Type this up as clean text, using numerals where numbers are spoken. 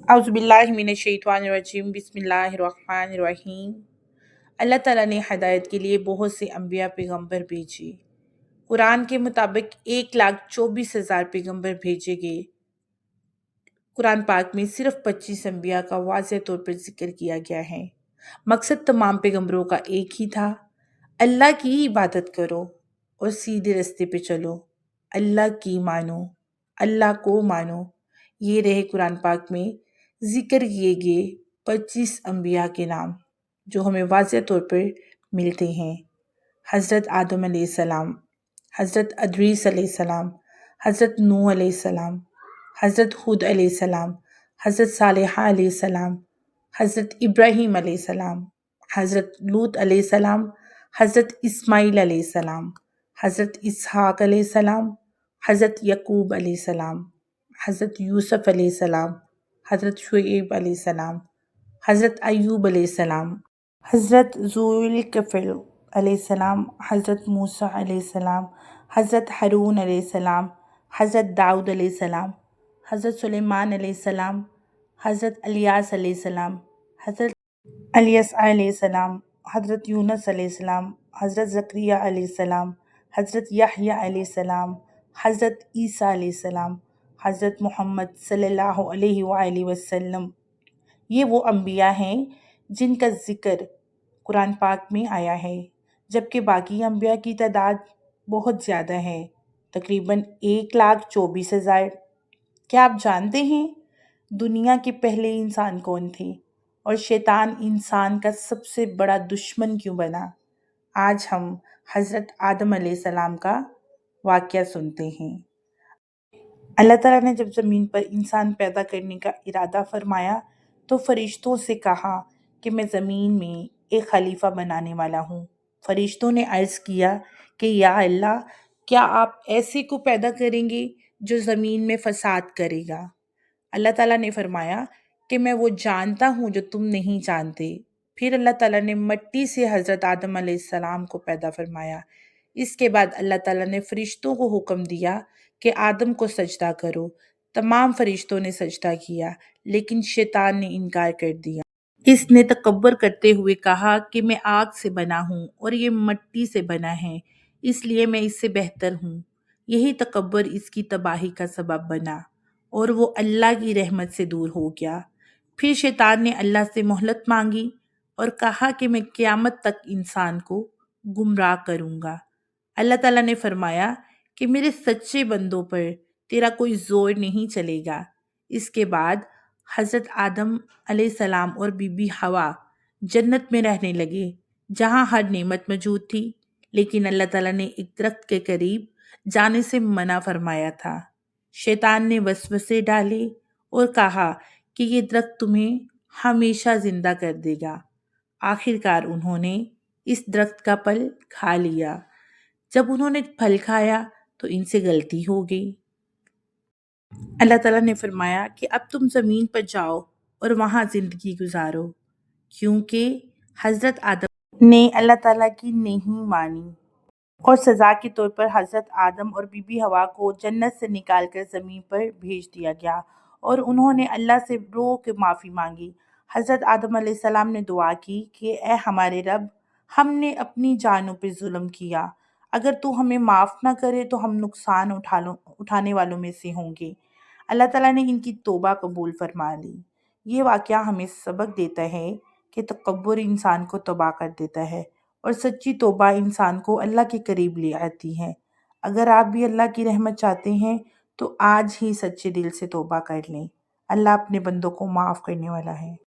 अऊज़ु बिल्लाहि मिनश्शैतानिर्रजीम बिस्मिल्लाहिर्रहमानिर्रहीम। अल्लाह ताला ने हदायत के लिए बहुत से अम्बिया पैगंबर भेजे। कुरान के मुताबिक 1,24,000 पैगंबर भेजे गए। कुरान पाक में सिर्फ 25 अम्बिया का वाज़ेह तौर पर जिक्र किया गया है। मकसद तमाम पैगंबरों का एक ही था, अल्लाह की इबादत करो और सीधे रास्ते पे चलो, अल्लाह की मानो, अल्लाह को मानो। ये रहे कुरान पाक में जिक्र किए गए 25 अम्बिया के नाम जो हमें वाज़ेह तौर पर मिलते हैं। हज़रत आदम अलैहिस्सलाम, हज़रत अदरीस अलैहिस्सलाम, हज़रत नूह अलैहिस्सलाम, हज़रत हुद अलैहिस्सलाम, हज़रत सालेह अलैहिस्सलाम, हज़रत इब्राहीम अलैहिस्सलाम, हज़रत लूत अलैहिस्सलाम, हज़रत इस्माईल अलैहिस्सलाम, हज़रत इसहाक अलैहिस्सलाम, हज़रत यकूब अलैहिस्सलाम, हज़रत यूसुफ अलैहिस्सलाम, हज़रत शुएब अलैहिस्सलाम, हज़रत अय्यूब अलैहिस्सलाम, हज़रत ज़ुल्किफ़ल अलैहिस्सलाम, हज़रत मूसा अलैहिस्सलाम, हज़रत हारून अलैहिस्सलाम, हज़रत दाऊद अलैहिस्सलाम, हज़रत सुलेमान अलैहिस्सलाम, हज़रत इलियास अलैहिस्सलाम, हज़रत इलियसा अलैहिस्सलाम, हज़रत यूनुस अलैहिस्सलाम, हज़रत ज़करिया अलैहिस्सलाम, हज़रत यहया अलैहिस्सलाम, हज़रत ईसा अलैहिस्सलाम, हज़रत मोहम्मद सल्लल्लाहु अलैहि वसल्लम। ये वो अम्बिया हैं जिनका ज़िक्र कुरान पाक में आया है, जबकि बाकी अम्बिया की तादाद बहुत ज़्यादा है, तकरीबन 1,24,000। क्या आप जानते हैं दुनिया के पहले इंसान कौन थे और शैतान इंसान का सबसे बड़ा दुश्मन क्यों बना? आज हम हज़रत आदम अलैहिस्सलाम का वाक़या सुनते हैं। अल्लाह ताला ने जब ज़मीन पर इंसान पैदा करने का इरादा फरमाया तो फरिश्तों से कहा कि मैं ज़मीन में एक खलीफा बनाने वाला हूँ। फरिश्तों ने अर्ज़ किया कि या अल्लाह, क्या आप ऐसे को पैदा करेंगे जो ज़मीन में फ़साद करेगा? अल्लाह ताला ने फरमाया कि मैं वो जानता हूँ जो तुम नहीं जानते। फिर अल्लाह ताला ने मिट्टी से हज़रत आदम अलैहिस्सलाम को पैदा फरमाया। इसके बाद अल्लाह ताला ने फरिश्तों को हुक्म दिया कि आदम को सजदा करो। तमाम फरिश्तों ने सजदा किया, लेकिन शैतान ने इनकार कर दिया। इसने तकब्बर करते हुए कहा कि मैं आग से बना हूँ और ये मिट्टी से बना है, इसलिए मैं इससे बेहतर हूँ। यही तकब्बर इसकी तबाही का सबब बना और वो अल्लाह की रहमत से दूर हो गया। फिर शैतान ने अल्लाह से मोहलत मांगी और कहा कि मैं क़यामत तक इंसान को गुमराह करूँगा। अल्लाह ताला ने फरमाया कि मेरे सच्चे बंदों पर तेरा कोई ज़ोर नहीं चलेगा। इसके बाद हज़रत आदम अलैहिस्सलाम और बीबी हवा जन्नत में रहने लगे, जहाँ हर नेमत मौजूद थी, लेकिन अल्लाह ताला ने एक दरख्त के करीब जाने से मना फरमाया था। शैतान ने वसवसे डाले और कहा कि ये दरख्त तुम्हें हमेशा जिंदा कर देगा। आखिरकार उन्होंने इस दरख्त का फल खा लिया। जब उन्होंने फल खाया तो इनसे गलती हो गई। अल्लाह ताला ने फरमाया कि अब तुम ज़मीन पर जाओ और वहाँ ज़िंदगी गुजारो, क्योंकि हज़रत आदम ने अल्लाह ताला की नहीं मानी और सज़ा के तौर पर हज़रत आदम और बीबी हवा को जन्नत से निकालकर ज़मीन पर भेज दिया गया और उन्होंने अल्लाह से रो के माफ़ी मांगी। हज़रत आदम अलैहिस्सलाम ने दुआ की कि ए हमारे रब, हमने अपनी जानों पे जुल्म किया, अगर तू हमें माफ़ ना करे तो हम नुकसान उठाने वालों में से होंगे। अल्लाह ताला ने इनकी तौबा कबूल फरमा ली। ये वाक़या हमें सबक देता है कि तकब्बुर इंसान को तबाह कर देता है और सच्ची तौबा इंसान को अल्लाह के करीब ले आती है। अगर आप भी अल्लाह की रहमत चाहते हैं तो आज ही सच्चे दिल से तौबा कर लें। अल्लाह अपने बंदों को माफ़ करने वाला है।